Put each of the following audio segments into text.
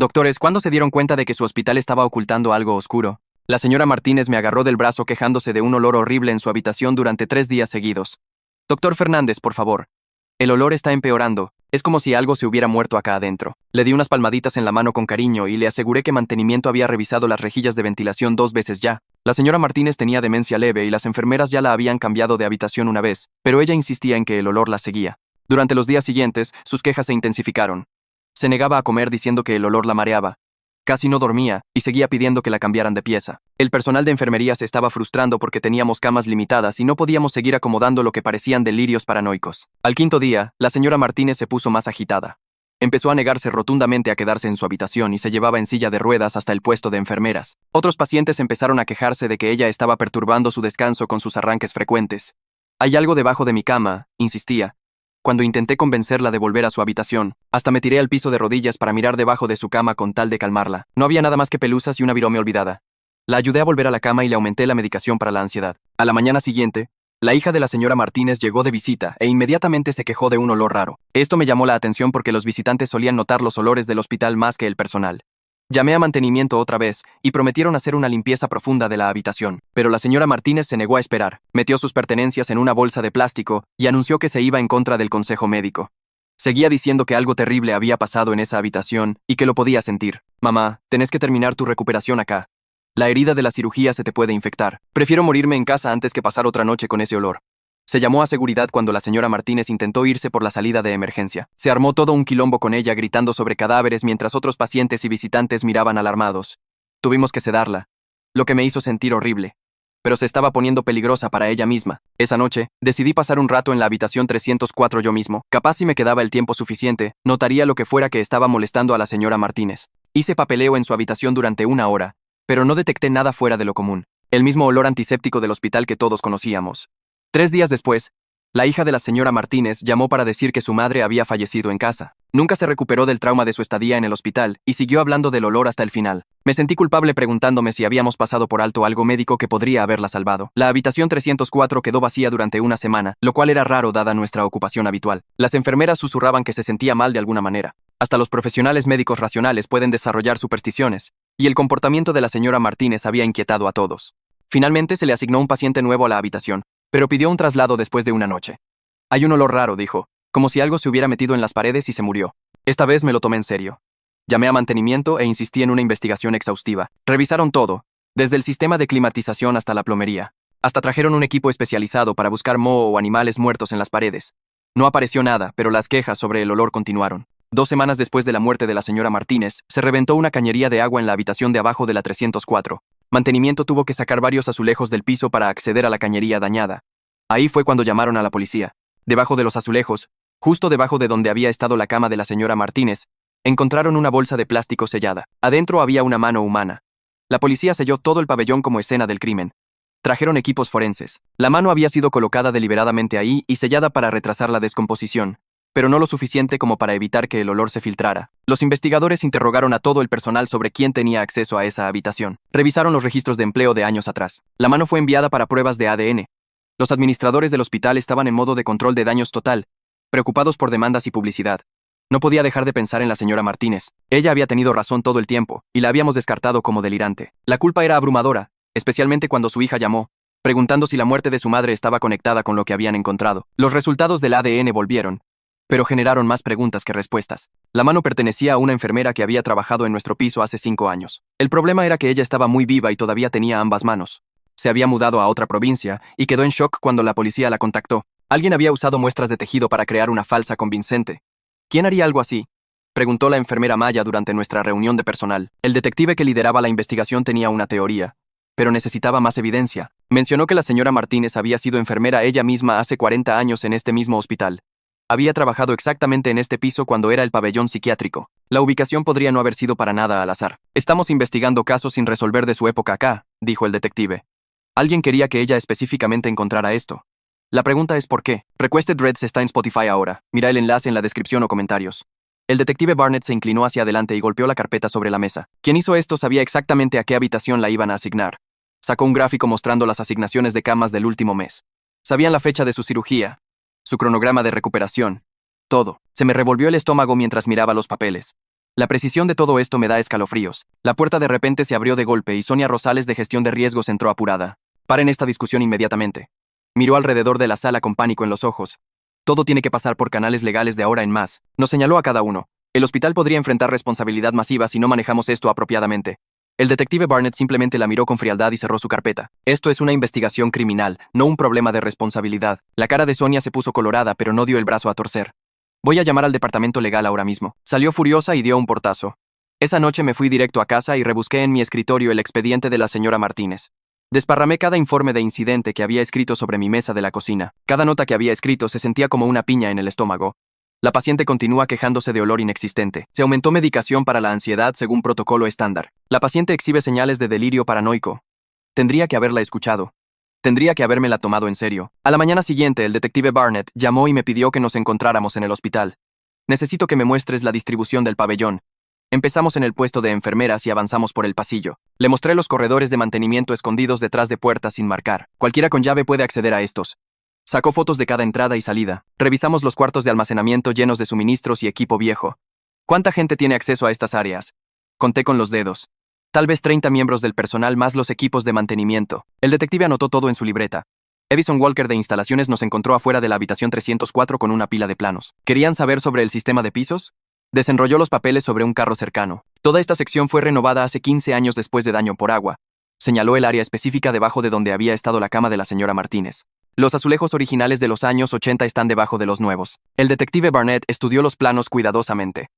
Doctores, ¿cuándo se dieron cuenta de que su hospital estaba ocultando algo oscuro? La señora Martínez me agarró del brazo quejándose de un olor horrible en su habitación durante 3 días seguidos. Doctor Fernández, por favor. El olor está empeorando. Es como si algo se hubiera muerto acá adentro. Le di unas palmaditas en la mano con cariño y le aseguré que mantenimiento había revisado las rejillas de ventilación 2 veces ya. La señora Martínez tenía demencia leve y las enfermeras ya la habían cambiado de habitación una vez, pero ella insistía en que el olor la seguía. Durante los días siguientes, sus quejas se intensificaron. Se negaba a comer diciendo que el olor la mareaba. Casi no dormía y seguía pidiendo que la cambiaran de pieza. El personal de enfermería se estaba frustrando porque teníamos camas limitadas y no podíamos seguir acomodando lo que parecían delirios paranoicos. Al 5.º día, la señora Martínez se puso más agitada. Empezó a negarse rotundamente a quedarse en su habitación y se llevaba en silla de ruedas hasta el puesto de enfermeras. Otros pacientes empezaron a quejarse de que ella estaba perturbando su descanso con sus arranques frecuentes. «Hay algo debajo de mi cama», insistía. Cuando intenté convencerla de volver a su habitación, hasta me tiré al piso de rodillas para mirar debajo de su cama con tal de calmarla. No había nada más que pelusas y una virome olvidada. La ayudé a volver a la cama y le aumenté la medicación para la ansiedad. A la mañana siguiente, la hija de la señora Martínez llegó de visita e inmediatamente se quejó de un olor raro. Esto me llamó la atención porque los visitantes solían notar los olores del hospital más que el personal. Llamé a mantenimiento otra vez y prometieron hacer una limpieza profunda de la habitación, pero la señora Martínez se negó a esperar. Metió sus pertenencias en una bolsa de plástico y anunció que se iba en contra del consejo médico. Seguía diciendo que algo terrible había pasado en esa habitación y que lo podía sentir. «Mamá, tenés que terminar tu recuperación acá. La herida de la cirugía se te puede infectar. Prefiero morirme en casa antes que pasar otra noche con ese olor». Se llamó a seguridad cuando la señora Martínez intentó irse por la salida de emergencia. Se armó todo un quilombo con ella gritando sobre cadáveres mientras otros pacientes y visitantes miraban alarmados. Tuvimos que sedarla, lo que me hizo sentir horrible. Pero se estaba poniendo peligrosa para ella misma. Esa noche, decidí pasar un rato en la habitación 304 yo mismo. Capaz si me quedaba el tiempo suficiente, notaría lo que fuera que estaba molestando a la señora Martínez. Hice papeleo en su habitación durante 1 hora, pero no detecté nada fuera de lo común. El mismo olor antiséptico del hospital que todos conocíamos. 3 días después, la hija de la señora Martínez llamó para decir que su madre había fallecido en casa. Nunca se recuperó del trauma de su estadía en el hospital y siguió hablando del olor hasta el final. Me sentí culpable preguntándome si habíamos pasado por alto algo médico que podría haberla salvado. La habitación 304 quedó vacía durante 1 semana, lo cual era raro dada nuestra ocupación habitual. Las enfermeras susurraban que se sentía mal de alguna manera. Hasta los profesionales médicos racionales pueden desarrollar supersticiones, y el comportamiento de la señora Martínez había inquietado a todos. Finalmente se le asignó un paciente nuevo a la habitación, pero pidió un traslado después de 1 noche. «Hay un olor raro», dijo, como si algo se hubiera metido en las paredes y se murió. Esta vez me lo tomé en serio. Llamé a mantenimiento e insistí en una investigación exhaustiva. Revisaron todo, desde el sistema de climatización hasta la plomería. Hasta trajeron un equipo especializado para buscar moho o animales muertos en las paredes. No apareció nada, pero las quejas sobre el olor continuaron. 2 semanas después de la muerte de la señora Martínez, se reventó una cañería de agua en la habitación de abajo de la 304. Mantenimiento tuvo que sacar varios azulejos del piso para acceder a la cañería dañada. Ahí fue cuando llamaron a la policía. Debajo de los azulejos, justo debajo de donde había estado la cama de la señora Martínez, encontraron una bolsa de plástico sellada. Adentro había una mano humana. La policía selló todo el pabellón como escena del crimen. Trajeron equipos forenses. La mano había sido colocada deliberadamente ahí y sellada para retrasar la descomposición, pero no lo suficiente como para evitar que el olor se filtrara. Los investigadores interrogaron a todo el personal sobre quién tenía acceso a esa habitación. Revisaron los registros de empleo de años atrás. La mano fue enviada para pruebas de ADN. Los administradores del hospital estaban en modo de control de daños total, preocupados por demandas y publicidad. No podía dejar de pensar en la señora Martínez. Ella había tenido razón todo el tiempo, y la habíamos descartado como delirante. La culpa era abrumadora, especialmente cuando su hija llamó, preguntando si la muerte de su madre estaba conectada con lo que habían encontrado. Los resultados del ADN volvieron, pero generaron más preguntas que respuestas. La mano pertenecía a una enfermera que había trabajado en nuestro piso hace 5 años. El problema era que ella estaba muy viva y todavía tenía ambas manos. Se había mudado a otra provincia y quedó en shock cuando la policía la contactó. Alguien había usado muestras de tejido para crear una falsa convincente. ¿Quién haría algo así?, preguntó la enfermera Maya durante nuestra reunión de personal. El detective que lideraba la investigación tenía una teoría, pero necesitaba más evidencia. Mencionó que la señora Martínez había sido enfermera ella misma hace 40 años en este mismo hospital. Había trabajado exactamente en este piso cuando era el pabellón psiquiátrico. La ubicación podría no haber sido para nada al azar. «Estamos investigando casos sin resolver de su época acá», dijo el detective. Alguien quería que ella específicamente encontrara esto. La pregunta es ¿por qué? Requested Reds está en Spotify ahora. Mira el enlace en la descripción o comentarios. El detective Barnett se inclinó hacia adelante y golpeó la carpeta sobre la mesa. Quien hizo esto sabía exactamente a qué habitación la iban a asignar. Sacó un gráfico mostrando las asignaciones de camas del último mes. Sabían la fecha de su cirugía, su cronograma de recuperación. Todo. Se me revolvió el estómago mientras miraba los papeles. La precisión de todo esto me da escalofríos. La puerta de repente se abrió de golpe y Sonia Rosales de Gestión de Riesgos entró apurada. Paren esta discusión inmediatamente. Miró alrededor de la sala con pánico en los ojos. Todo tiene que pasar por canales legales de ahora en más. Nos señaló a cada uno. El hospital podría enfrentar responsabilidad masiva si no manejamos esto apropiadamente. El detective Barnett simplemente la miró con frialdad y cerró su carpeta. Esto es una investigación criminal, no un problema de responsabilidad. La cara de Sonia se puso colorada, pero no dio el brazo a torcer. Voy a llamar al departamento legal ahora mismo. Salió furiosa y dio un portazo. Esa noche me fui directo a casa y rebusqué en mi escritorio el expediente de la señora Martínez. Desparramé cada informe de incidente que había escrito sobre mi mesa de la cocina. Cada nota que había escrito se sentía como una piña en el estómago. La paciente continúa quejándose de olor inexistente. Se aumentó medicación para la ansiedad según protocolo estándar. La paciente exhibe señales de delirio paranoico. Tendría que haberla escuchado. Tendría que habérmela tomado en serio. A la mañana siguiente, el detective Barnett llamó y me pidió que nos encontráramos en el hospital. Necesito que me muestres la distribución del pabellón. Empezamos en el puesto de enfermeras y avanzamos por el pasillo. Le mostré los corredores de mantenimiento escondidos detrás de puertas sin marcar. Cualquiera con llave puede acceder a estos. Sacó fotos de cada entrada y salida. Revisamos los cuartos de almacenamiento llenos de suministros y equipo viejo. ¿Cuánta gente tiene acceso a estas áreas? Conté con los dedos. Tal vez 30 miembros del personal más los equipos de mantenimiento. El detective anotó todo en su libreta. Edison Walker de Instalaciones nos encontró afuera de la habitación 304 con una pila de planos. ¿Querían saber sobre el sistema de pisos? Desenrolló los papeles sobre un carro cercano. Toda esta sección fue renovada hace 15 años después de daño por agua. Señaló el área específica debajo de donde había estado la cama de la señora Martínez. Los azulejos originales de los años 80 están debajo de los nuevos. El detective Barnett estudió los planos cuidadosamente.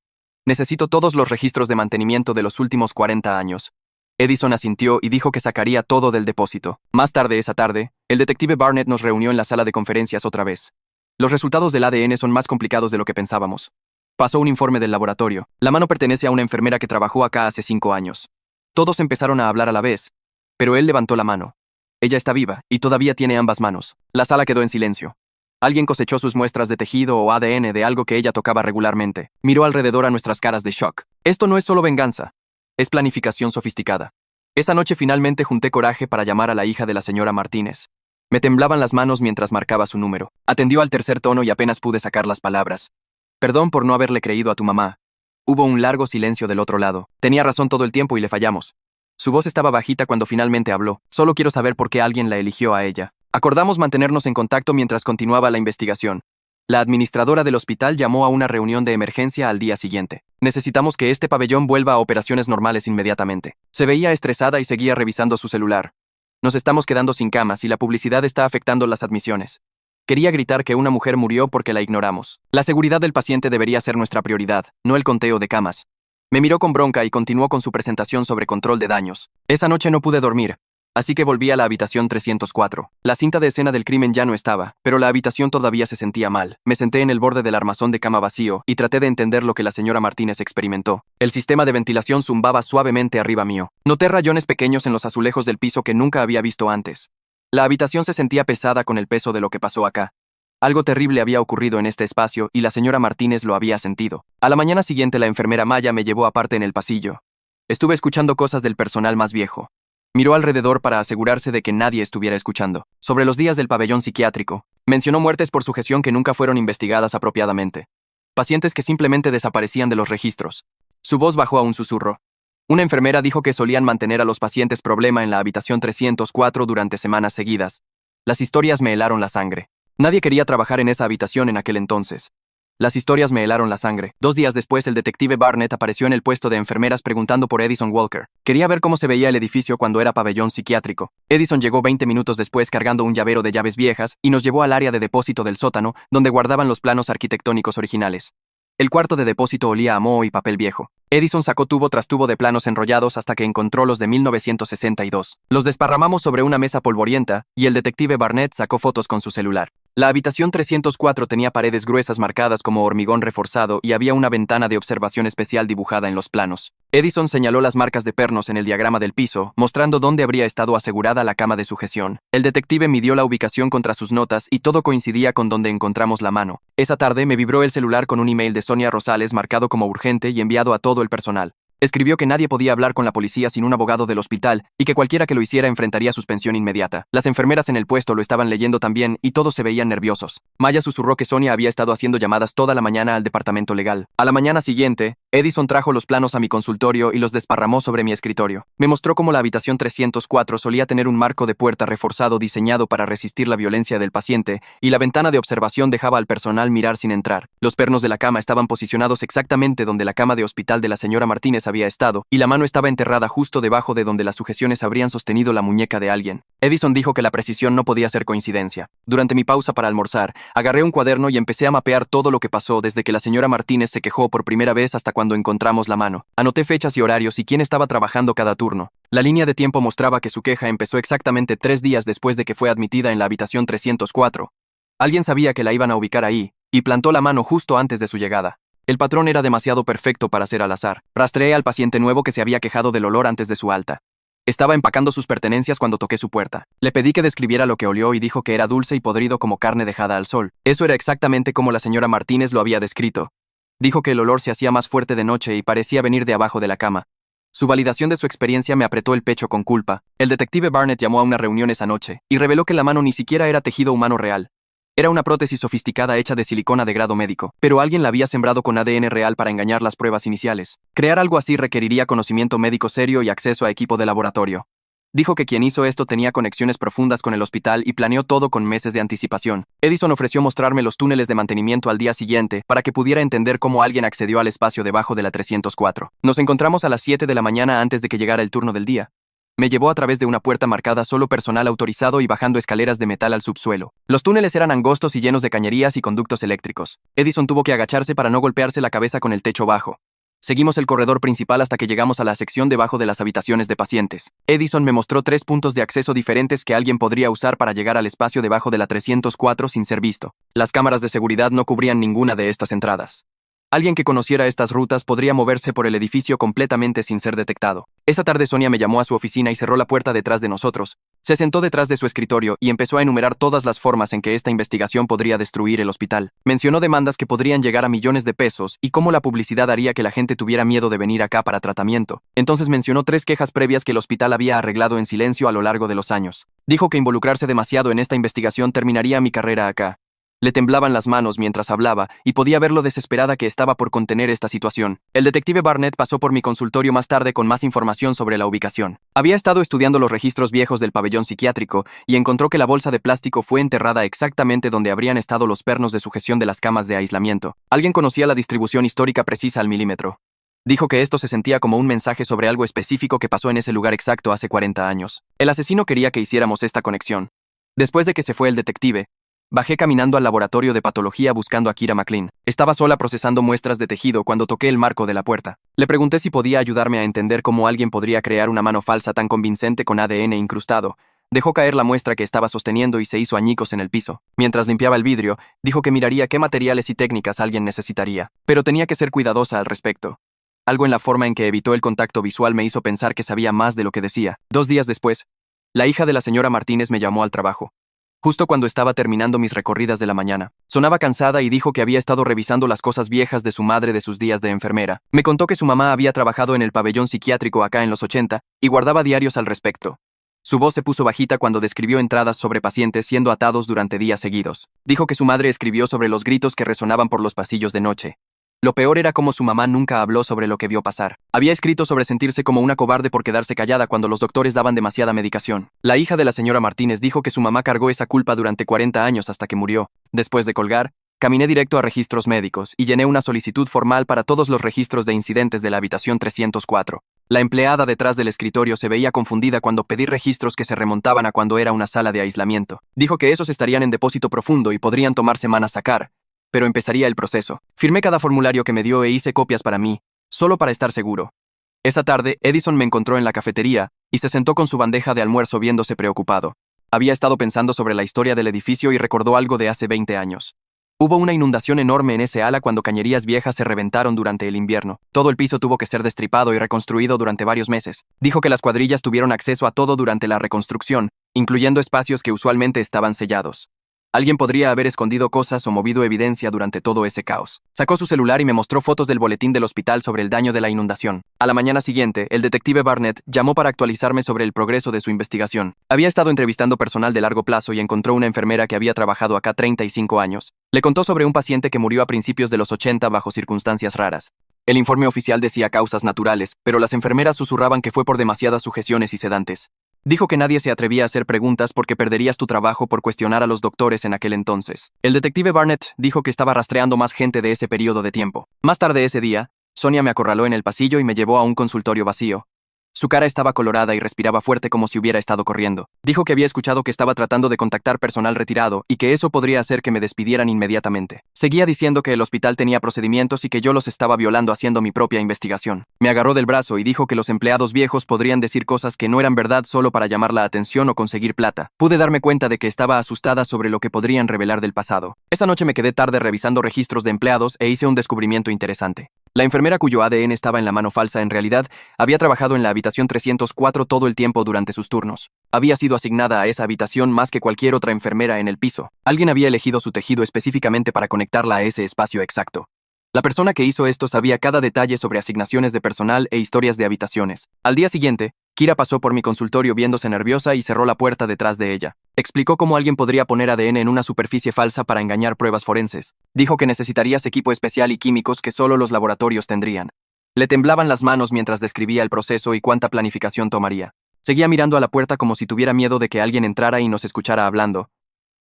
Necesito todos los registros de mantenimiento de los últimos 40 años. Edison asintió y dijo que sacaría todo del depósito. Más tarde esa tarde, el detective Barnett nos reunió en la sala de conferencias otra vez. Los resultados del ADN son más complicados de lo que pensábamos. Pasó un informe del laboratorio. La mano pertenece a una enfermera que trabajó acá hace 5 años. Todos empezaron a hablar a la vez, pero él levantó la mano. Ella está viva y todavía tiene ambas manos. La sala quedó en silencio. Alguien cosechó sus muestras de tejido o ADN de algo que ella tocaba regularmente. Miró alrededor a nuestras caras de shock. Esto no es solo venganza. Es planificación sofisticada. Esa noche finalmente junté coraje para llamar a la hija de la señora Martínez. Me temblaban las manos mientras marcaba su número. Atendió al tercer tono y apenas pude sacar las palabras. Perdón por no haberle creído a tu mamá. Hubo un largo silencio del otro lado. Tenía razón todo el tiempo y le fallamos. Su voz estaba bajita cuando finalmente habló. Solo quiero saber por qué alguien la eligió a ella. Acordamos mantenernos en contacto mientras continuaba la investigación. La administradora del hospital llamó a una reunión de emergencia al día siguiente. Necesitamos que este pabellón vuelva a operaciones normales inmediatamente. Se veía estresada y seguía revisando su celular. Nos estamos quedando sin camas y la publicidad está afectando las admisiones. Quería gritar que una mujer murió porque la ignoramos. La seguridad del paciente debería ser nuestra prioridad, no el conteo de camas. Me miró con bronca y continuó con su presentación sobre control de daños. Esa noche no pude dormir, así que volví a la habitación 304. La cinta de escena del crimen ya no estaba, pero la habitación todavía se sentía mal. Me senté en el borde del armazón de cama vacío y traté de entender lo que la señora Martínez experimentó. El sistema de ventilación zumbaba suavemente arriba mío. Noté rayones pequeños en los azulejos del piso que nunca había visto antes. La habitación se sentía pesada con el peso de lo que pasó acá. Algo terrible había ocurrido en este espacio y la señora Martínez lo había sentido. A la mañana siguiente la enfermera Maya me llevó aparte en el pasillo. Estuve escuchando cosas del personal más viejo. Miró alrededor para asegurarse de que nadie estuviera escuchando. Sobre los días del pabellón psiquiátrico, mencionó muertes por sujeción que nunca fueron investigadas apropiadamente. Pacientes que simplemente desaparecían de los registros. Su voz bajó a un susurro. Una enfermera dijo que solían mantener a los pacientes problema en la habitación 304 durante semanas seguidas. Las historias me helaron la sangre. Nadie quería trabajar en esa habitación en aquel entonces. Las historias me helaron la sangre. 2 días después, el detective Barnett apareció en el puesto de enfermeras preguntando por Edison Walker. Quería ver cómo se veía el edificio cuando era pabellón psiquiátrico. Edison llegó 20 minutos después cargando un llavero de llaves viejas y nos llevó al área de depósito del sótano, donde guardaban los planos arquitectónicos originales. El cuarto de depósito olía a moho y papel viejo. Edison sacó tubo tras tubo de planos enrollados hasta que encontró los de 1962. Los desparramamos sobre una mesa polvorienta y el detective Barnett sacó fotos con su celular. La habitación 304 tenía paredes gruesas marcadas como hormigón reforzado y había una ventana de observación especial dibujada en los planos. Edison señaló las marcas de pernos en el diagrama del piso, mostrando dónde habría estado asegurada la cama de sujeción. El detective midió la ubicación contra sus notas y todo coincidía con donde encontramos la mano. Esa tarde me vibró el celular con un email de Sonia Rosales marcado como urgente y enviado a todo el personal. Escribió que nadie podía hablar con la policía sin un abogado del hospital y que cualquiera que lo hiciera enfrentaría suspensión inmediata. Las enfermeras en el puesto lo estaban leyendo también y todos se veían nerviosos. Maya susurró que Sonia había estado haciendo llamadas toda la mañana al departamento legal. A la mañana siguiente, Edison trajo los planos a mi consultorio y los desparramó sobre mi escritorio. Me mostró cómo la habitación 304 solía tener un marco de puerta reforzado diseñado para resistir la violencia del paciente, y la ventana de observación dejaba al personal mirar sin entrar. Los pernos de la cama estaban posicionados exactamente donde la cama de hospital de la señora Martínez había estado, y la mano estaba enterrada justo debajo de donde las sujeciones habrían sostenido la muñeca de alguien. Edison dijo que la precisión no podía ser coincidencia. Durante mi pausa para almorzar, agarré un cuaderno y empecé a mapear todo lo que pasó desde que la señora Martínez se quejó por primera vez hasta cuando encontramos la mano. Anoté fechas y horarios y quién estaba trabajando cada turno. La línea de tiempo mostraba que su queja empezó exactamente 3 días después de que fue admitida en la habitación 304. Alguien sabía que la iban a ubicar ahí, y plantó la mano justo antes de su llegada. El patrón era demasiado perfecto para ser al azar. Rastreé al paciente nuevo que se había quejado del olor antes de su alta. Estaba empacando sus pertenencias cuando toqué su puerta. Le pedí que describiera lo que olió y dijo que era dulce y podrido como carne dejada al sol. Eso era exactamente como la señora Martínez lo había descrito. Dijo que el olor se hacía más fuerte de noche y parecía venir de abajo de la cama. Su validación de su experiencia me apretó el pecho con culpa. El detective Barnett llamó a una reunión esa noche y reveló que la mano ni siquiera era tejido humano real. Era una prótesis sofisticada hecha de silicona de grado médico, pero alguien la había sembrado con ADN real para engañar las pruebas iniciales. Crear algo así requeriría conocimiento médico serio y acceso a equipo de laboratorio. Dijo que quien hizo esto tenía conexiones profundas con el hospital y planeó todo con meses de anticipación. Edison ofreció mostrarme los túneles de mantenimiento al día siguiente para que pudiera entender cómo alguien accedió al espacio debajo de la 304. Nos encontramos a las 7 de la mañana antes de que llegara el turno del día. Me llevó a través de una puerta marcada solo personal autorizado y bajando escaleras de metal al subsuelo. Los túneles eran angostos y llenos de cañerías y conductos eléctricos. Edison tuvo que agacharse para no golpearse la cabeza con el techo bajo. Seguimos el corredor principal hasta que llegamos a la sección debajo de las habitaciones de pacientes. Edison me mostró 3 puntos de acceso diferentes que alguien podría usar para llegar al espacio debajo de la 304 sin ser visto. Las cámaras de seguridad no cubrían ninguna de estas entradas. Alguien que conociera estas rutas podría moverse por el edificio completamente sin ser detectado. Esa tarde Sonia me llamó a su oficina y cerró la puerta detrás de nosotros. Se sentó detrás de su escritorio y empezó a enumerar todas las formas en que esta investigación podría destruir el hospital. Mencionó demandas que podrían llegar a millones de pesos y cómo la publicidad haría que la gente tuviera miedo de venir acá para tratamiento. Entonces mencionó 3 quejas previas que el hospital había arreglado en silencio a lo largo de los años. Dijo que involucrarse demasiado en esta investigación terminaría mi carrera acá. Le temblaban las manos mientras hablaba y podía ver lo desesperada que estaba por contener esta situación. El detective Barnett pasó por mi consultorio más tarde con más información sobre la ubicación. Había estado estudiando los registros viejos del pabellón psiquiátrico y encontró que la bolsa de plástico fue enterrada exactamente donde habrían estado los pernos de sujeción de las camas de aislamiento. Alguien conocía la distribución histórica precisa al milímetro. Dijo que esto se sentía como un mensaje sobre algo específico que pasó en ese lugar exacto hace 40 años. El asesino quería que hiciéramos esta conexión. Después de que se fue el detective, bajé caminando al laboratorio de patología buscando a Kira McLean. Estaba sola procesando muestras de tejido cuando toqué el marco de la puerta. Le pregunté si podía ayudarme a entender cómo alguien podría crear una mano falsa tan convincente con ADN incrustado. Dejó caer la muestra que estaba sosteniendo y se hizo añicos en el piso. Mientras limpiaba el vidrio, dijo que miraría qué materiales y técnicas alguien necesitaría, pero tenía que ser cuidadosa al respecto. Algo en la forma en que evitó el contacto visual me hizo pensar que sabía más de lo que decía. 2 días después, la hija de la señora Martínez me llamó al trabajo. Justo cuando estaba terminando mis recorridas de la mañana. Sonaba cansada y dijo que había estado revisando las cosas viejas de su madre de sus días de enfermera. Me contó que su mamá había trabajado en el pabellón psiquiátrico acá en los 80 y guardaba diarios al respecto. Su voz se puso bajita cuando describió entradas sobre pacientes siendo atados durante días seguidos. Dijo que su madre escribió sobre los gritos que resonaban por los pasillos de noche. Lo peor era cómo su mamá nunca habló sobre lo que vio pasar. Había escrito sobre sentirse como una cobarde por quedarse callada cuando los doctores daban demasiada medicación. La hija de la señora Martínez dijo que su mamá cargó esa culpa durante 40 años hasta que murió. Después de colgar, caminé directo a registros médicos y llené una solicitud formal para todos los registros de incidentes de la habitación 304. La empleada detrás del escritorio se veía confundida cuando pedí registros que se remontaban a cuando era una sala de aislamiento. Dijo que esos estarían en depósito profundo y podrían tomar semanas sacar, pero empezaría el proceso. Firmé cada formulario que me dio e hice copias para mí, solo para estar seguro. Esa tarde, Edison me encontró en la cafetería y se sentó con su bandeja de almuerzo viéndose preocupado. Había estado pensando sobre la historia del edificio y recordó algo de hace 20 años. Hubo una inundación enorme en ese ala cuando cañerías viejas se reventaron durante el invierno. Todo el piso tuvo que ser destripado y reconstruido durante varios meses. Dijo que las cuadrillas tuvieron acceso a todo durante la reconstrucción, incluyendo espacios que usualmente estaban sellados. Alguien podría haber escondido cosas o movido evidencia durante todo ese caos. Sacó su celular y me mostró fotos del boletín del hospital sobre el daño de la inundación. A la mañana siguiente, el detective Barnett llamó para actualizarme sobre el progreso de su investigación. Había estado entrevistando personal de largo plazo y encontró una enfermera que había trabajado acá 35 años. Le contó sobre un paciente que murió a principios de los 80 bajo circunstancias raras. El informe oficial decía causas naturales, pero las enfermeras susurraban que fue por demasiadas sujeciones y sedantes. Dijo que nadie se atrevía a hacer preguntas porque perderías tu trabajo por cuestionar a los doctores en aquel entonces. El detective Barnett dijo que estaba rastreando más gente de ese periodo de tiempo. Más tarde ese día, Sonia me acorraló en el pasillo y me llevó a un consultorio vacío. Su cara estaba colorada y respiraba fuerte como si hubiera estado corriendo. Dijo que había escuchado que estaba tratando de contactar personal retirado y que eso podría hacer que me despidieran inmediatamente. Seguía diciendo que el hospital tenía procedimientos y que yo los estaba violando haciendo mi propia investigación. Me agarró del brazo y dijo que los empleados viejos podrían decir cosas que no eran verdad solo para llamar la atención o conseguir plata. Pude darme cuenta de que estaba asustada sobre lo que podrían revelar del pasado. Esa noche me quedé tarde revisando registros de empleados e hice un descubrimiento interesante. La enfermera cuyo ADN estaba en la mano falsa en realidad había trabajado en la habitación 304 todo el tiempo durante sus turnos. Había sido asignada a esa habitación más que cualquier otra enfermera en el piso. Alguien había elegido su tejido específicamente para conectarla a ese espacio exacto. La persona que hizo esto sabía cada detalle sobre asignaciones de personal e historias de habitaciones. Al día siguiente, Kira pasó por mi consultorio viéndose nerviosa y cerró la puerta detrás de ella. Explicó cómo alguien podría poner ADN en una superficie falsa para engañar pruebas forenses. Dijo que necesitarías equipo especial y químicos que solo los laboratorios tendrían. Le temblaban las manos mientras describía el proceso y cuánta planificación tomaría. Seguía mirando a la puerta como si tuviera miedo de que alguien entrara y nos escuchara hablando.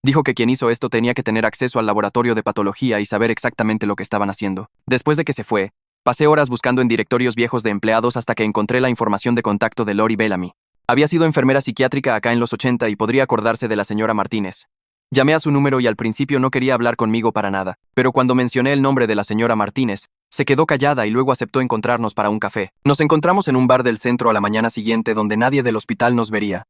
Dijo que quien hizo esto tenía que tener acceso al laboratorio de patología y saber exactamente lo que estaban haciendo. Después de que se fue, pasé horas buscando en directorios viejos de empleados hasta que encontré la información de contacto de Lori Bellamy. Había sido enfermera psiquiátrica acá en los 80 y podría acordarse de la señora Martínez. Llamé a su número y al principio no quería hablar conmigo para nada, pero cuando mencioné el nombre de la señora Martínez, se quedó callada y luego aceptó encontrarnos para un café. Nos encontramos en un bar del centro a la mañana siguiente donde nadie del hospital nos vería.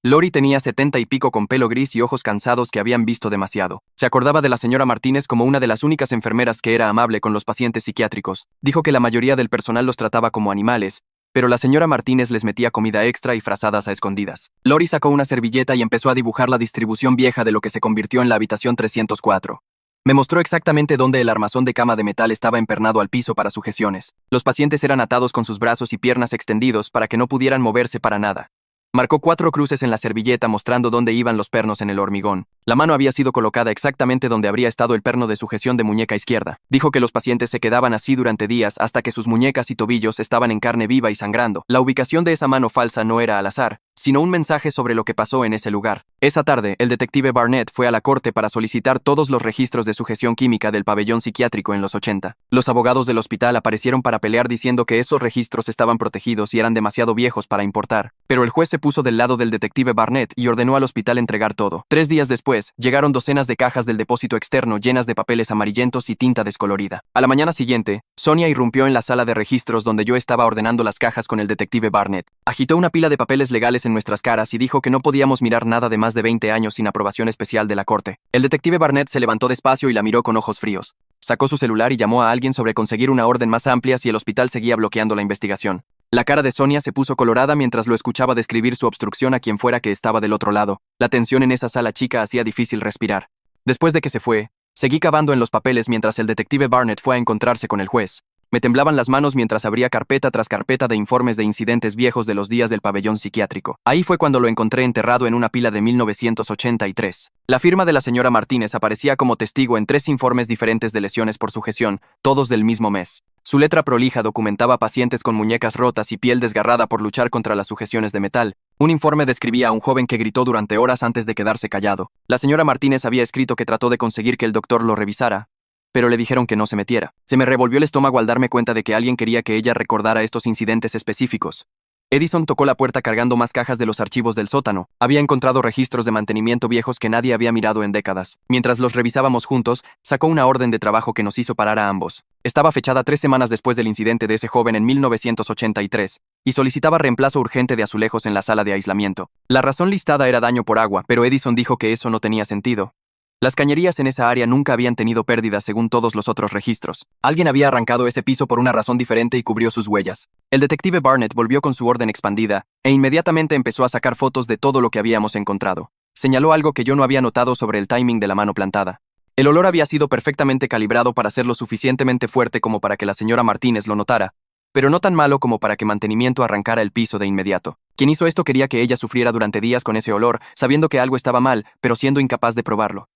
Lori tenía 70 y pico con pelo gris y ojos cansados que habían visto demasiado. Se acordaba de la señora Martínez como una de las únicas enfermeras que era amable con los pacientes psiquiátricos. Dijo que la mayoría del personal los trataba como animales, pero la señora Martínez les metía comida extra y frazadas a escondidas. Lori sacó una servilleta y empezó a dibujar la distribución vieja de lo que se convirtió en la habitación 304. Me mostró exactamente dónde el armazón de cama de metal estaba empernado al piso para sujeciones. Los pacientes eran atados con sus brazos y piernas extendidos para que no pudieran moverse para nada. Marcó 4 cruces en la servilleta mostrando dónde iban los pernos en el hormigón. La mano había sido colocada exactamente donde habría estado el perno de sujeción de muñeca izquierda. Dijo que los pacientes se quedaban así durante días hasta que sus muñecas y tobillos estaban en carne viva y sangrando. La ubicación de esa mano falsa no era al azar, sino un mensaje sobre lo que pasó en ese lugar. Esa tarde, el detective Barnett fue a la corte para solicitar todos los registros de sujeción química del pabellón psiquiátrico en los 80. Los abogados del hospital aparecieron para pelear diciendo que esos registros estaban protegidos y eran demasiado viejos para importar, pero el juez se puso del lado del detective Barnett y ordenó al hospital entregar todo. 3 días después, llegaron docenas de cajas del depósito externo llenas de papeles amarillentos y tinta descolorida. A la mañana siguiente, Sonia irrumpió en la sala de registros donde yo estaba ordenando las cajas con el detective Barnett. Agitó una pila de papeles legales en nuestras caras y dijo que no podíamos mirar nada de más de 20 años sin aprobación especial de la corte. El detective Barnett se levantó despacio y la miró con ojos fríos. Sacó su celular y llamó a alguien sobre conseguir una orden más amplia si el hospital seguía bloqueando la investigación. La cara de Sonia se puso colorada mientras lo escuchaba describir su obstrucción a quien fuera que estaba del otro lado. La tensión en esa sala chica hacía difícil respirar. Después de que se fue, seguí cavando en los papeles mientras el detective Barnett fue a encontrarse con el juez. Me temblaban las manos mientras abría carpeta tras carpeta de informes de incidentes viejos de los días del pabellón psiquiátrico. Ahí fue cuando lo encontré enterrado en una pila de 1983. La firma de la señora Martínez aparecía como testigo en 3 informes diferentes de lesiones por sujeción, todos del mismo mes. Su letra prolija documentaba pacientes con muñecas rotas y piel desgarrada por luchar contra las sujeciones de metal. Un informe describía a un joven que gritó durante horas antes de quedarse callado. La señora Martínez había escrito que trató de conseguir que el doctor lo revisara, pero le dijeron que no se metiera. Se me revolvió el estómago al darme cuenta de que alguien quería que ella recordara estos incidentes específicos. Edison tocó la puerta cargando más cajas de los archivos del sótano. Había encontrado registros de mantenimiento viejos que nadie había mirado en décadas. Mientras los revisábamos juntos, sacó una orden de trabajo que nos hizo parar a ambos. Estaba fechada 3 semanas después del incidente de ese joven en 1983, y solicitaba reemplazo urgente de azulejos en la sala de aislamiento. La razón listada era daño por agua, pero Edison dijo que eso no tenía sentido. Las cañerías en esa área nunca habían tenido pérdidas según todos los otros registros. Alguien había arrancado ese piso por una razón diferente y cubrió sus huellas. El detective Barnett volvió con su orden expandida, e inmediatamente empezó a sacar fotos de todo lo que habíamos encontrado. Señaló algo que yo no había notado sobre el timing de la mano plantada. El olor había sido perfectamente calibrado para ser lo suficientemente fuerte como para que la señora Martínez lo notara, pero no tan malo como para que mantenimiento arrancara el piso de inmediato. Quien hizo esto quería que ella sufriera durante días con ese olor, sabiendo que algo estaba mal, pero siendo incapaz de probarlo.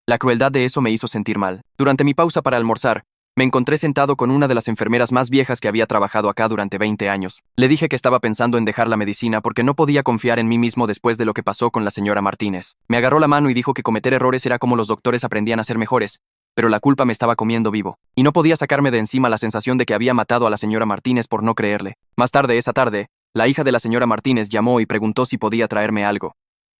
La crueldad de eso me hizo sentir mal. Durante mi pausa para almorzar, Me encontré sentado con una de las enfermeras más viejas que había trabajado acá durante 20 años. Le dije que estaba pensando en dejar la medicina porque no podía confiar en mí mismo después de lo que pasó con la señora Martínez. Me agarró la mano y dijo que cometer errores era como los doctores aprendían a ser mejores, pero la culpa me estaba comiendo vivo, y no podía sacarme de encima la sensación de que había matado a la señora Martínez por no creerle. Más tarde esa tarde, la hija de la señora Martínez llamó y preguntó si podía traerme algo.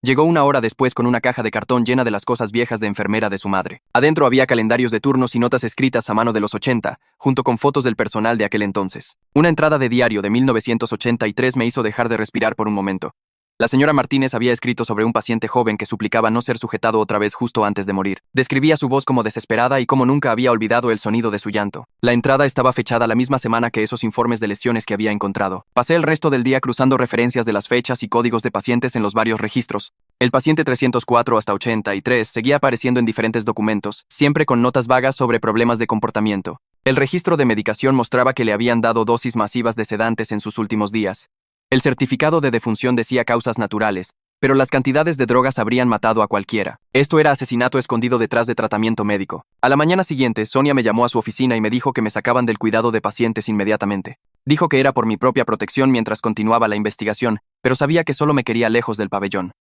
Llegó una hora después con una caja de cartón llena de las cosas viejas de enfermera de su madre. Adentro había calendarios de turnos y notas escritas a mano de los 80, junto con fotos del personal de aquel entonces. Una entrada de diario de 1983 me hizo dejar de respirar por un momento. La señora Martínez había escrito sobre un paciente joven que suplicaba no ser sujetado otra vez justo antes de morir. Describía su voz como desesperada y como nunca había olvidado el sonido de su llanto. La entrada estaba fechada la misma semana que esos informes de lesiones que había encontrado. Pasé el resto del día cruzando referencias de las fechas y códigos de pacientes en los varios registros. El paciente 304 hasta 83 seguía apareciendo en diferentes documentos, siempre con notas vagas sobre problemas de comportamiento. El registro de medicación mostraba que le habían dado dosis masivas de sedantes en sus últimos días. El certificado de defunción decía causas naturales, pero las cantidades de drogas habrían matado a cualquiera. Esto era asesinato escondido detrás de tratamiento médico. A la mañana siguiente, Sonia me llamó a su oficina y me dijo que me sacaban del cuidado de pacientes inmediatamente. Dijo que era por mi propia protección mientras continuaba la investigación, pero sabía que solo me quería lejos del pabellón.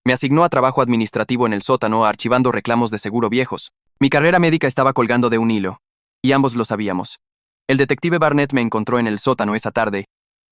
Me asignó a trabajo administrativo en el sótano archivando reclamos de seguro viejos. Mi carrera médica estaba colgando de un hilo, y ambos lo sabíamos. El detective Barnett me encontró en el sótano esa tarde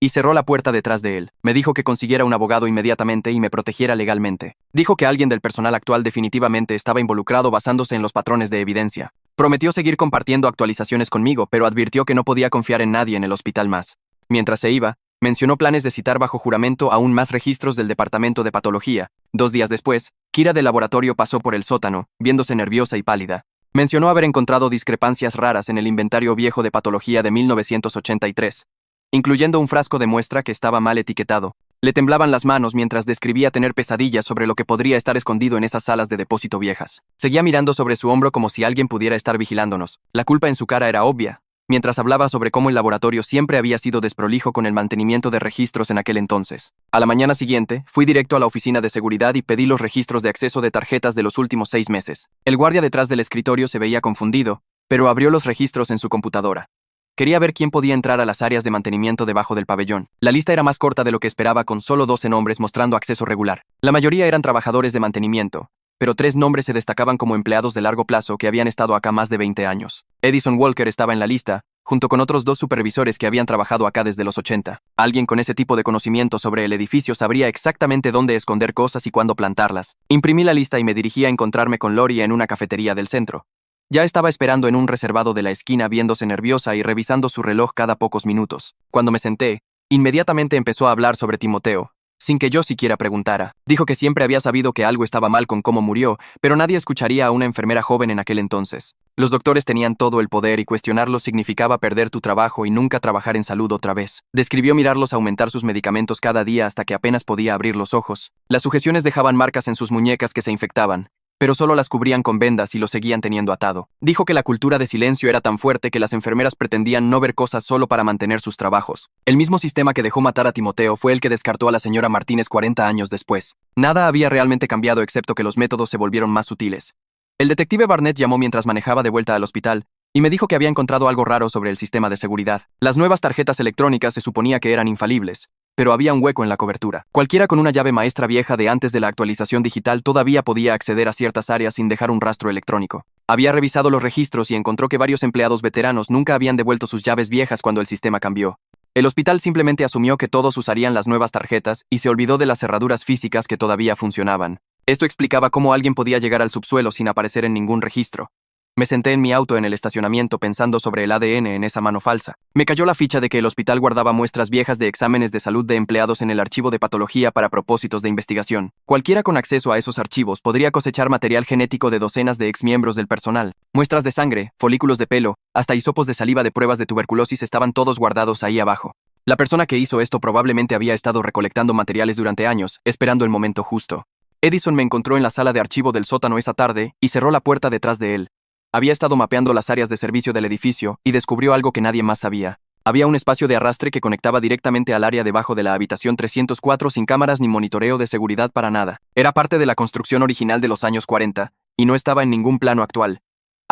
y cerró la puerta detrás de él. Me dijo que consiguiera un abogado inmediatamente y me protegiera legalmente. Dijo que alguien del personal actual definitivamente estaba involucrado basándose en los patrones de evidencia. Prometió seguir compartiendo actualizaciones conmigo, pero advirtió que no podía confiar en nadie en el hospital más. Mientras se iba, mencionó planes de citar bajo juramento aún más registros del departamento de patología. 2 días después, Kira del laboratorio pasó por el sótano, viéndose nerviosa y pálida. Mencionó haber encontrado discrepancias raras en el inventario viejo de patología de 1983. Incluyendo un frasco de muestra que estaba mal etiquetado. Le temblaban las manos mientras describía tener pesadillas sobre lo que podría estar escondido en esas salas de depósito viejas. Seguía mirando sobre su hombro como si alguien pudiera estar vigilándonos. La culpa en su cara era obvia, mientras hablaba sobre cómo el laboratorio siempre había sido desprolijo con el mantenimiento de registros en aquel entonces. A la mañana siguiente, fui directo a la oficina de seguridad y pedí los registros de acceso de tarjetas de los últimos 6 meses. El guardia detrás del escritorio se veía confundido, pero abrió los registros en su computadora. Quería ver quién podía entrar a las áreas de mantenimiento debajo del pabellón. La lista era más corta de lo que esperaba, con solo 12 nombres mostrando acceso regular. La mayoría eran trabajadores de mantenimiento, pero 3 nombres se destacaban como empleados de largo plazo que habían estado acá más de 20 años. Edison Walker estaba en la lista, junto con otros 2 supervisores que habían trabajado acá desde los 80. Alguien con ese tipo de conocimiento sobre el edificio sabría exactamente dónde esconder cosas y cuándo plantarlas. Imprimí la lista y me dirigí a encontrarme con Lori en una cafetería del centro. Ya estaba esperando en un reservado de la esquina viéndose nerviosa y revisando su reloj cada pocos minutos. Cuando me senté, inmediatamente empezó a hablar sobre Timoteo, sin que yo siquiera preguntara. Dijo que siempre había sabido que algo estaba mal con cómo murió, pero nadie escucharía a una enfermera joven en aquel entonces. Los doctores tenían todo el poder y cuestionarlos significaba perder tu trabajo y nunca trabajar en salud otra vez. Describió mirarlos aumentar sus medicamentos cada día hasta que apenas podía abrir los ojos. Las sujeciones dejaban marcas en sus muñecas que se infectaban, pero solo las cubrían con vendas y lo seguían teniendo atado. Dijo que la cultura de silencio era tan fuerte que las enfermeras pretendían no ver cosas solo para mantener sus trabajos. El mismo sistema que dejó matar a Timoteo fue el que descartó a la señora Martínez 40 años después. Nada había realmente cambiado excepto que los métodos se volvieron más sutiles. El detective Barnett llamó mientras manejaba de vuelta al hospital y me dijo que había encontrado algo raro sobre el sistema de seguridad. Las nuevas tarjetas electrónicas se suponía que eran infalibles, pero había un hueco en la cobertura. Cualquiera con una llave maestra vieja de antes de la actualización digital todavía podía acceder a ciertas áreas sin dejar un rastro electrónico. Había revisado los registros y encontró que varios empleados veteranos nunca habían devuelto sus llaves viejas cuando el sistema cambió. El hospital simplemente asumió que todos usarían las nuevas tarjetas y se olvidó de las cerraduras físicas que todavía funcionaban. Esto explicaba cómo alguien podía llegar al subsuelo sin aparecer en ningún registro. Me senté en mi auto en el estacionamiento pensando sobre el ADN en esa mano falsa. Me cayó la ficha de que el hospital guardaba muestras viejas de exámenes de salud de empleados en el archivo de patología para propósitos de investigación. Cualquiera con acceso a esos archivos podría cosechar material genético de docenas de exmiembros del personal. Muestras de sangre, folículos de pelo, hasta hisopos de saliva de pruebas de tuberculosis estaban todos guardados ahí abajo. La persona que hizo esto probablemente había estado recolectando materiales durante años, esperando el momento justo. Edison me encontró en la sala de archivo del sótano esa tarde y cerró la puerta detrás de él. Había estado mapeando las áreas de servicio del edificio y descubrió algo que nadie más sabía. Había un espacio de arrastre que conectaba directamente al área debajo de la habitación 304 sin cámaras ni monitoreo de seguridad para nada. Era parte de la construcción original de los años 40 y no estaba en ningún plano actual.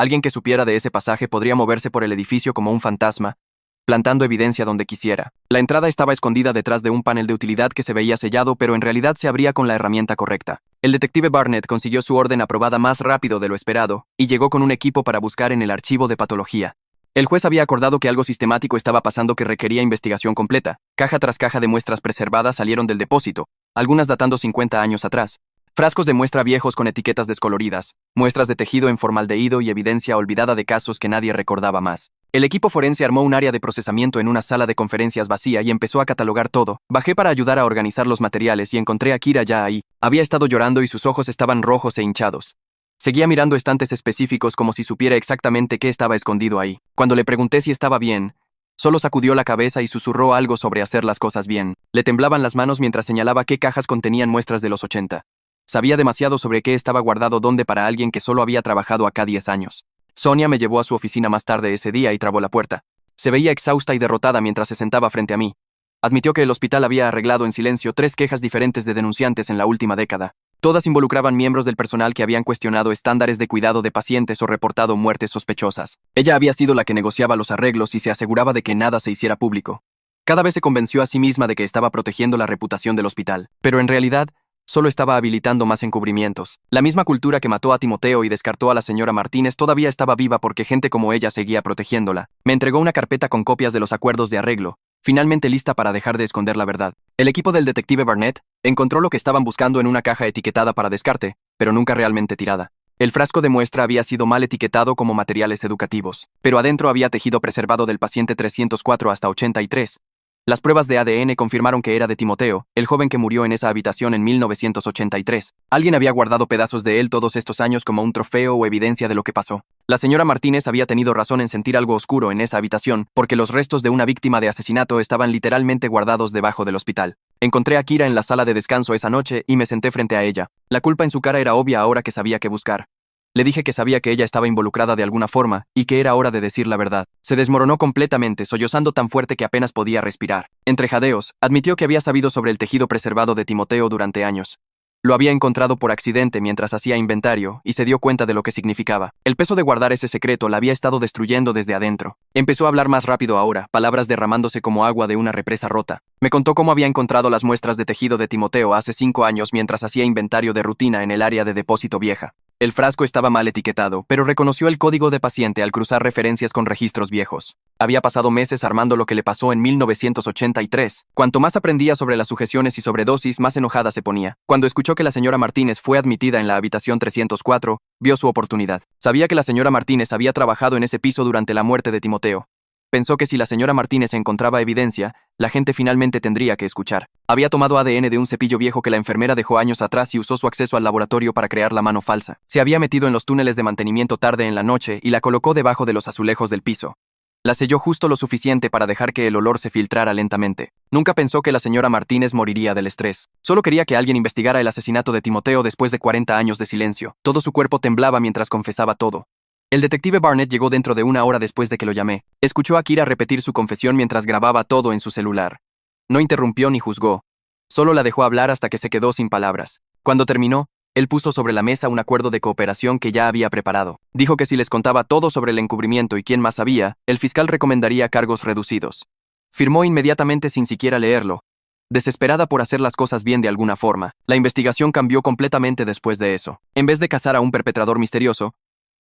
Alguien que supiera de ese pasaje podría moverse por el edificio como un fantasma, plantando evidencia donde quisiera. La entrada estaba escondida detrás de un panel de utilidad que se veía sellado, pero en realidad se abría con la herramienta correcta. El detective Barnett consiguió su orden aprobada más rápido de lo esperado y llegó con un equipo para buscar en el archivo de patología. El juez había acordado que algo sistemático estaba pasando que requería investigación completa. Caja tras caja de muestras preservadas salieron del depósito, algunas datando 50 años atrás. Frascos de muestra viejos con etiquetas descoloridas, muestras de tejido en formaldehído y evidencia olvidada de casos que nadie recordaba más. El equipo forense armó un área de procesamiento en una sala de conferencias vacía y empezó a catalogar todo. Bajé para ayudar a organizar los materiales y encontré a Kira ya ahí. Había estado llorando y sus ojos estaban rojos e hinchados. Seguía mirando estantes específicos como si supiera exactamente qué estaba escondido ahí. Cuando le pregunté si estaba bien, solo sacudió la cabeza y susurró algo sobre hacer las cosas bien. Le temblaban las manos mientras señalaba qué cajas contenían muestras de los 80. Sabía demasiado sobre qué estaba guardado dónde para alguien que solo había trabajado acá 10 años. Sonia me llevó a su oficina más tarde ese día y trabó la puerta. Se veía exhausta y derrotada mientras se sentaba frente a mí. Admitió que el hospital había arreglado en silencio 3 quejas diferentes de denunciantes en la última década. Todas involucraban miembros del personal que habían cuestionado estándares de cuidado de pacientes o reportado muertes sospechosas. Ella había sido la que negociaba los arreglos y se aseguraba de que nada se hiciera público. Cada vez se convenció a sí misma de que estaba protegiendo la reputación del hospital, pero en realidad solo estaba habilitando más encubrimientos. La misma cultura que mató a Timoteo y descartó a la señora Martínez todavía estaba viva porque gente como ella seguía protegiéndola. Me entregó una carpeta con copias de los acuerdos de arreglo, finalmente lista para dejar de esconder la verdad. El equipo del detective Barnett encontró lo que estaban buscando en una caja etiquetada para descarte, pero nunca realmente tirada. El frasco de muestra había sido mal etiquetado como materiales educativos, pero adentro había tejido preservado del paciente 304 hasta 83. Las pruebas de ADN confirmaron que era de Timoteo, el joven que murió en esa habitación en 1983. Alguien había guardado pedazos de él todos estos años como un trofeo o evidencia de lo que pasó. La señora Martínez había tenido razón en sentir algo oscuro en esa habitación, porque los restos de una víctima de asesinato estaban literalmente guardados debajo del hospital. Encontré a Kira en la sala de descanso esa noche y me senté frente a ella. La culpa en su cara era obvia ahora que sabía qué buscar. Le dije que sabía que ella estaba involucrada de alguna forma y que era hora de decir la verdad. Se desmoronó completamente, sollozando tan fuerte que apenas podía respirar. Entre jadeos, admitió que había sabido sobre el tejido preservado de Timoteo durante años. Lo había encontrado por accidente mientras hacía inventario y se dio cuenta de lo que significaba. El peso de guardar ese secreto la había estado destruyendo desde adentro. Empezó a hablar más rápido ahora, palabras derramándose como agua de una represa rota. Me contó cómo había encontrado las muestras de tejido de Timoteo hace 5 años mientras hacía inventario de rutina en el área de depósito vieja. El frasco estaba mal etiquetado, pero reconoció el código de paciente al cruzar referencias con registros viejos. Había pasado meses armando lo que le pasó en 1983. Cuanto más aprendía sobre las sujeciones y sobredosis, más enojada se ponía. Cuando escuchó que la señora Martínez fue admitida en la habitación 304, vio su oportunidad. Sabía que la señora Martínez había trabajado en ese piso durante la muerte de Timoteo. Pensó que si la señora Martínez encontraba evidencia, la gente finalmente tendría que escuchar. Había tomado ADN de un cepillo viejo que la enfermera dejó años atrás y usó su acceso al laboratorio para crear la mano falsa. Se había metido en los túneles de mantenimiento tarde en la noche y la colocó debajo de los azulejos del piso. La selló justo lo suficiente para dejar que el olor se filtrara lentamente. Nunca pensó que la señora Martínez moriría del estrés. Solo quería que alguien investigara el asesinato de Timoteo después de 40 años de silencio. Todo su cuerpo temblaba mientras confesaba todo. El detective Barnett llegó dentro de 1 hora después de que lo llamé. Escuchó a Kira repetir su confesión mientras grababa todo en su celular. No interrumpió ni juzgó. Solo la dejó hablar hasta que se quedó sin palabras. Cuando terminó, él puso sobre la mesa un acuerdo de cooperación que ya había preparado. Dijo que si les contaba todo sobre el encubrimiento y quién más sabía, el fiscal recomendaría cargos reducidos. Firmó inmediatamente sin siquiera leerlo, desesperada por hacer las cosas bien de alguna forma. La investigación cambió completamente después de eso. En vez de cazar a un perpetrador misterioso,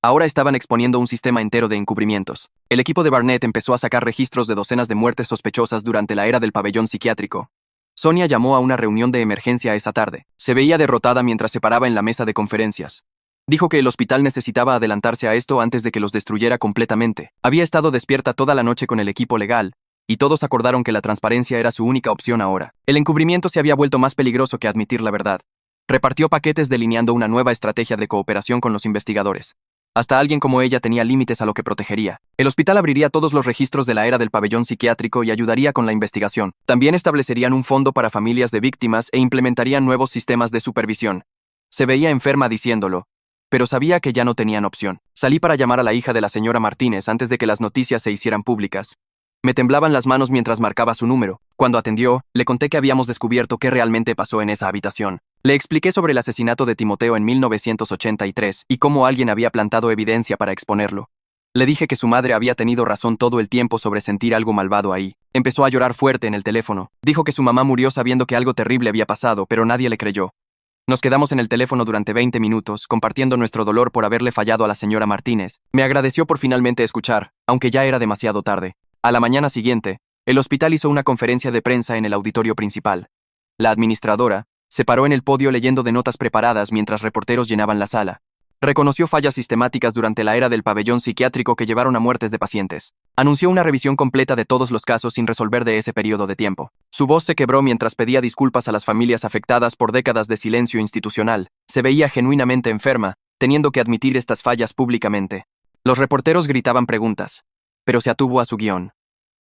ahora estaban exponiendo un sistema entero de encubrimientos. El equipo de Barnett empezó a sacar registros de docenas de muertes sospechosas durante la era del pabellón psiquiátrico. Sonia llamó a una reunión de emergencia esa tarde. Se veía derrotada mientras se paraba en la mesa de conferencias. Dijo que el hospital necesitaba adelantarse a esto antes de que los destruyera completamente. Había estado despierta toda la noche con el equipo legal, y todos acordaron que la transparencia era su única opción ahora. El encubrimiento se había vuelto más peligroso que admitir la verdad. Repartió paquetes delineando una nueva estrategia de cooperación con los investigadores. Hasta alguien como ella tenía límites a lo que protegería. El hospital abriría todos los registros de la era del pabellón psiquiátrico y ayudaría con la investigación. También establecerían un fondo para familias de víctimas e implementarían nuevos sistemas de supervisión. Se veía enferma diciéndolo, pero sabía que ya no tenían opción. Salí para llamar a la hija de la señora Martínez antes de que las noticias se hicieran públicas. Me temblaban las manos mientras marcaba su número. Cuando atendió, le conté que habíamos descubierto qué realmente pasó en esa habitación. Le expliqué sobre el asesinato de Timoteo en 1983 y cómo alguien había plantado evidencia para exponerlo. Le dije que su madre había tenido razón todo el tiempo sobre sentir algo malvado ahí. Empezó a llorar fuerte en el teléfono. Dijo que su mamá murió sabiendo que algo terrible había pasado, pero nadie le creyó. Nos quedamos en el teléfono durante 20 minutos, compartiendo nuestro dolor por haberle fallado a la señora Martínez. Me agradeció por finalmente escuchar, aunque ya era demasiado tarde. A la mañana siguiente, el hospital hizo una conferencia de prensa en el auditorio principal. La administradora se paró en el podio leyendo de notas preparadas mientras reporteros llenaban la sala. Reconoció fallas sistemáticas durante la era del pabellón psiquiátrico que llevaron a muertes de pacientes. Anunció una revisión completa de todos los casos sin resolver de ese periodo de tiempo. Su voz se quebró mientras pedía disculpas a las familias afectadas por décadas de silencio institucional. Se veía genuinamente enferma, teniendo que admitir estas fallas públicamente. Los reporteros gritaban preguntas, pero se atuvo a su guión.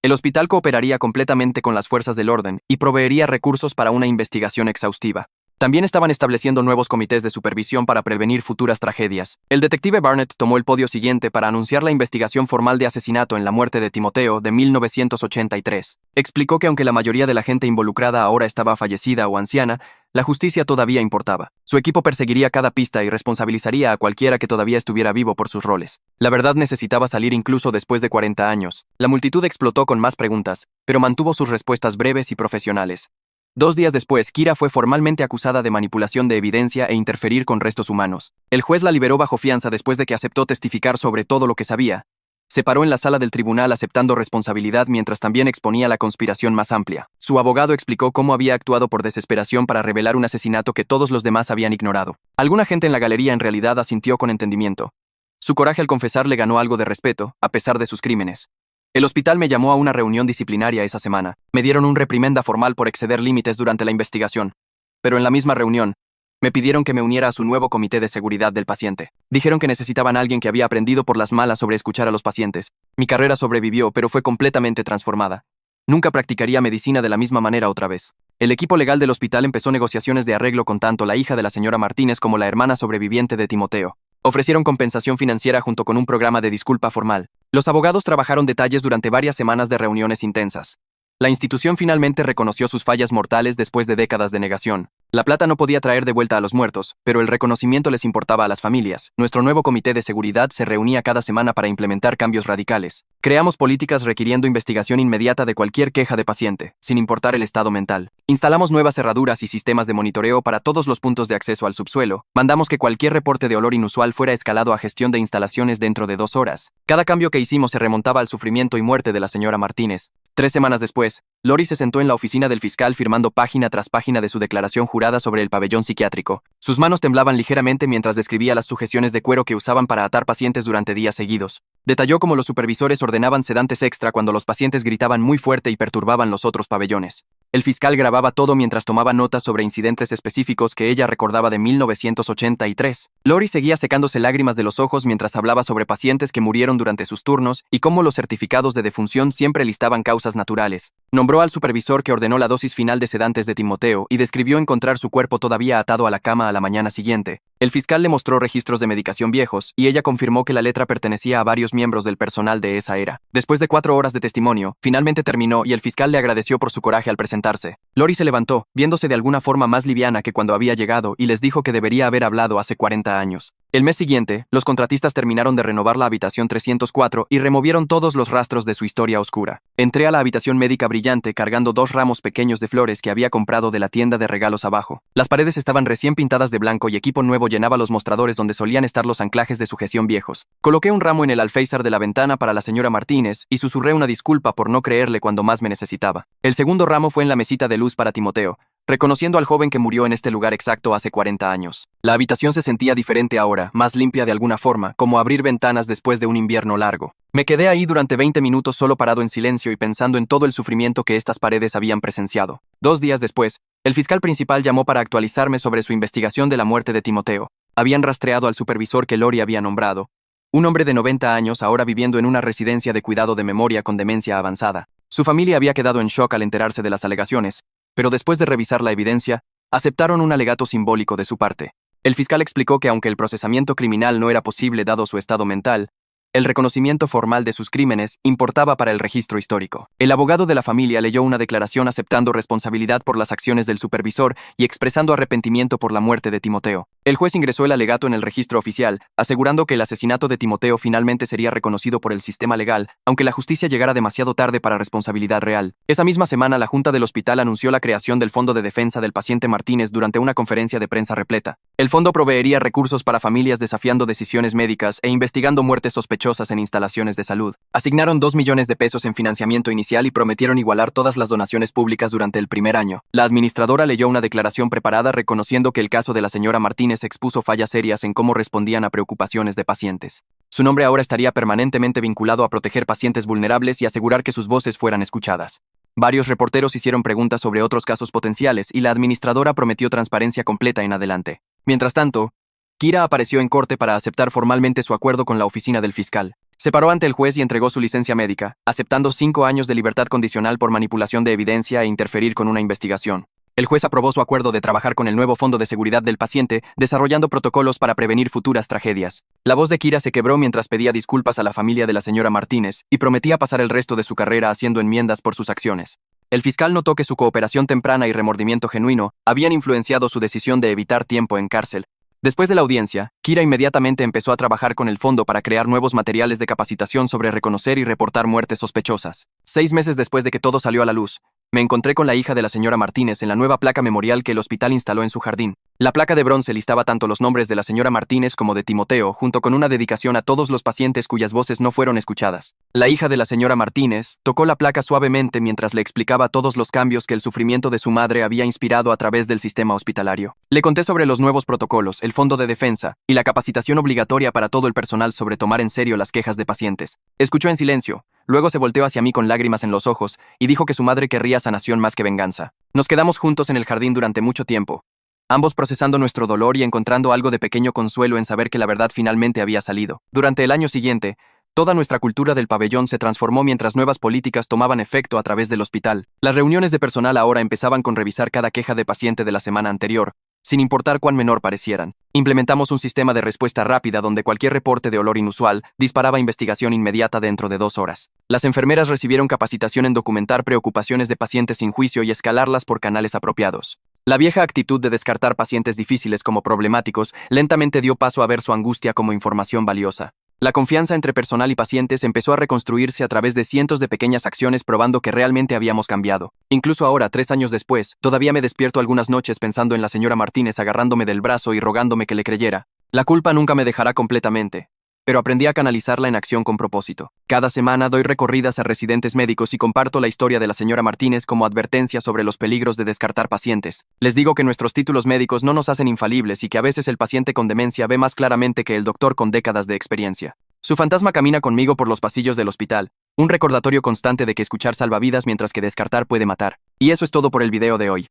El hospital cooperaría completamente con las fuerzas del orden y proveería recursos para una investigación exhaustiva. También estaban estableciendo nuevos comités de supervisión para prevenir futuras tragedias. El detective Barnett tomó el podio siguiente para anunciar la investigación formal de asesinato en la muerte de Timoteo de 1983. Explicó que aunque la mayoría de la gente involucrada ahora estaba fallecida o anciana, la justicia todavía importaba. Su equipo perseguiría cada pista y responsabilizaría a cualquiera que todavía estuviera vivo por sus roles. La verdad necesitaba salir incluso después de 40 años. La multitud explotó con más preguntas, pero mantuvo sus respuestas breves y profesionales. 2 días después, Kira fue formalmente acusada de manipulación de evidencia e interferir con restos humanos. El juez la liberó bajo fianza después de que aceptó testificar sobre todo lo que sabía. Se paró en la sala del tribunal aceptando responsabilidad mientras también exponía la conspiración más amplia. Su abogado explicó cómo había actuado por desesperación para revelar un asesinato que todos los demás habían ignorado. Alguna gente en la galería en realidad asintió con entendimiento. Su coraje al confesar le ganó algo de respeto, a pesar de sus crímenes. El hospital me llamó a una reunión disciplinaria esa semana. Me dieron un reprimenda formal por exceder límites durante la investigación. Pero en la misma reunión, me pidieron que me uniera a su nuevo comité de seguridad del paciente. Dijeron que necesitaban a alguien que había aprendido por las malas sobre escuchar a los pacientes. Mi carrera sobrevivió, pero fue completamente transformada. Nunca practicaría medicina de la misma manera otra vez. El equipo legal del hospital empezó negociaciones de arreglo con tanto la hija de la señora Martínez como la hermana sobreviviente de Timoteo. Ofrecieron compensación financiera junto con un programa de disculpa formal. Los abogados trabajaron detalles durante varias semanas de reuniones intensas. La institución finalmente reconoció sus fallas mortales después de décadas de negación. La plata no podía traer de vuelta a los muertos, pero el reconocimiento les importaba a las familias. Nuestro nuevo comité de seguridad se reunía cada semana para implementar cambios radicales. Creamos políticas requiriendo investigación inmediata de cualquier queja de paciente, sin importar el estado mental. Instalamos nuevas cerraduras y sistemas de monitoreo para todos los puntos de acceso al subsuelo. Mandamos que cualquier reporte de olor inusual fuera escalado a gestión de instalaciones dentro de 2 horas. Cada cambio que hicimos se remontaba al sufrimiento y muerte de la señora Martínez. 3 semanas después, Lori se sentó en la oficina del fiscal firmando página tras página de su declaración jurada sobre el pabellón psiquiátrico. Sus manos temblaban ligeramente mientras describía las sujeciones de cuero que usaban para atar pacientes durante días seguidos. Detalló cómo los supervisores ordenaban sedantes extra cuando los pacientes gritaban muy fuerte y perturbaban los otros pabellones. El fiscal grababa todo mientras tomaba notas sobre incidentes específicos que ella recordaba de 1983. Lori seguía secándose lágrimas de los ojos mientras hablaba sobre pacientes que murieron durante sus turnos y cómo los certificados de defunción siempre listaban causas naturales. Nombró al supervisor que ordenó la dosis final de sedantes de Timoteo y describió encontrar su cuerpo todavía atado a la cama a la mañana siguiente. El fiscal le mostró registros de medicación viejos y ella confirmó que la letra pertenecía a varios miembros del personal de esa era. Después de 4 horas de testimonio, finalmente terminó y el fiscal le agradeció por su coraje al presentarse. Lori se levantó, viéndose de alguna forma más liviana que cuando había llegado y les dijo que debería haber hablado hace 40 años. El mes siguiente, los contratistas terminaron de renovar la habitación 304 y removieron todos los rastros de su historia oscura. Entré a la habitación médica brillante cargando 2 ramos pequeños de flores que había comprado de la tienda de regalos abajo. Las paredes estaban recién pintadas de blanco y equipo nuevo llenaba los mostradores donde solían estar los anclajes de sujeción viejos. Coloqué un ramo en el alféizar de la ventana para la señora Martínez y susurré una disculpa por no creerle cuando más me necesitaba. El segundo ramo fue en la mesita de luz para Timoteo, reconociendo al joven que murió en este lugar exacto hace 40 años. La habitación se sentía diferente ahora, más limpia de alguna forma, como abrir ventanas después de un invierno largo. Me quedé ahí durante 20 minutos solo parado en silencio y pensando en todo el sufrimiento que estas paredes habían presenciado. 2 días después, el fiscal principal llamó para actualizarme sobre su investigación de la muerte de Timoteo. Habían rastreado al supervisor que Lori había nombrado. Un hombre de 90 años ahora viviendo en una residencia de cuidado de memoria con demencia avanzada. Su familia había quedado en shock al enterarse de las alegaciones, pero después de revisar la evidencia, aceptaron un alegato simbólico de su parte. El fiscal explicó que aunque el procesamiento criminal no era posible dado su estado mental, El reconocimiento formal de sus crímenes importaba para el registro histórico. El abogado de la familia leyó una declaración aceptando responsabilidad por las acciones del supervisor y expresando arrepentimiento por la muerte de Timoteo. El juez ingresó el alegato en el registro oficial, asegurando que el asesinato de Timoteo finalmente sería reconocido por el sistema legal, aunque la justicia llegara demasiado tarde para responsabilidad real. Esa misma semana, la Junta del Hospital anunció la creación del Fondo de Defensa del Paciente Martínez durante una conferencia de prensa repleta. El fondo proveería recursos para familias desafiando decisiones médicas e investigando muertes sospechosas en instalaciones de salud. Asignaron 2 millones de pesos en financiamiento inicial y prometieron igualar todas las donaciones públicas durante el primer año. La administradora leyó una declaración preparada reconociendo que el caso de la señora Martínez expuso fallas serias en cómo respondían a preocupaciones de pacientes. Su nombre ahora estaría permanentemente vinculado a proteger pacientes vulnerables y asegurar que sus voces fueran escuchadas. Varios reporteros hicieron preguntas sobre otros casos potenciales y la administradora prometió transparencia completa en adelante. Mientras tanto, Kira apareció en corte para aceptar formalmente su acuerdo con la oficina del fiscal. Se paró ante el juez y entregó su licencia médica, aceptando 5 años de libertad condicional por manipulación de evidencia e interferir con una investigación. El juez aprobó su acuerdo de trabajar con el nuevo Fondo de Seguridad del Paciente, desarrollando protocolos para prevenir futuras tragedias. La voz de Kira se quebró mientras pedía disculpas a la familia de la señora Martínez y prometía pasar el resto de su carrera haciendo enmiendas por sus acciones. El fiscal notó que su cooperación temprana y remordimiento genuino habían influenciado su decisión de evitar tiempo en cárcel. Después de la audiencia, Kira inmediatamente empezó a trabajar con el fondo para crear nuevos materiales de capacitación sobre reconocer y reportar muertes sospechosas. 6 meses después de que todo salió a la luz, me encontré con la hija de la señora Martínez en la nueva placa memorial que el hospital instaló en su jardín. La placa de bronce listaba tanto los nombres de la señora Martínez como de Timoteo, junto con una dedicación a todos los pacientes cuyas voces no fueron escuchadas. La hija de la señora Martínez tocó la placa suavemente mientras le explicaba todos los cambios que el sufrimiento de su madre había inspirado a través del sistema hospitalario. Le conté sobre los nuevos protocolos, el fondo de defensa y la capacitación obligatoria para todo el personal sobre tomar en serio las quejas de pacientes. Escuchó en silencio. Luego se volteó hacia mí con lágrimas en los ojos y dijo que su madre querría sanación más que venganza. Nos quedamos juntos en el jardín durante mucho tiempo, ambos procesando nuestro dolor y encontrando algo de pequeño consuelo en saber que la verdad finalmente había salido. Durante el año siguiente, toda nuestra cultura del pabellón se transformó mientras nuevas políticas tomaban efecto a través del hospital. Las reuniones de personal ahora empezaban con revisar cada queja de paciente de la semana anterior, sin importar cuán menor parecieran. Implementamos un sistema de respuesta rápida donde cualquier reporte de olor inusual disparaba investigación inmediata dentro de 2 horas. Las enfermeras recibieron capacitación en documentar preocupaciones de pacientes sin juicio y escalarlas por canales apropiados. La vieja actitud de descartar pacientes difíciles como problemáticos lentamente dio paso a ver su angustia como información valiosa. La confianza entre personal y pacientes empezó a reconstruirse a través de cientos de pequeñas acciones probando que realmente habíamos cambiado. Incluso ahora, 3 años después, todavía me despierto algunas noches pensando en la señora Martínez agarrándome del brazo y rogándome que le creyera. La culpa nunca me dejará completamente, pero aprendí a canalizarla en acción con propósito. Cada semana doy recorridas a residentes médicos y comparto la historia de la señora Martínez como advertencia sobre los peligros de descartar pacientes. Les digo que nuestros títulos médicos no nos hacen infalibles y que a veces el paciente con demencia ve más claramente que el doctor con décadas de experiencia. Su fantasma camina conmigo por los pasillos del hospital, un recordatorio constante de que escuchar salva vidas mientras que descartar puede matar. Y eso es todo por el video de hoy.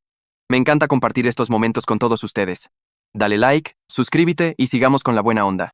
Me encanta compartir estos momentos con todos ustedes. Dale like, suscríbete y sigamos con la buena onda.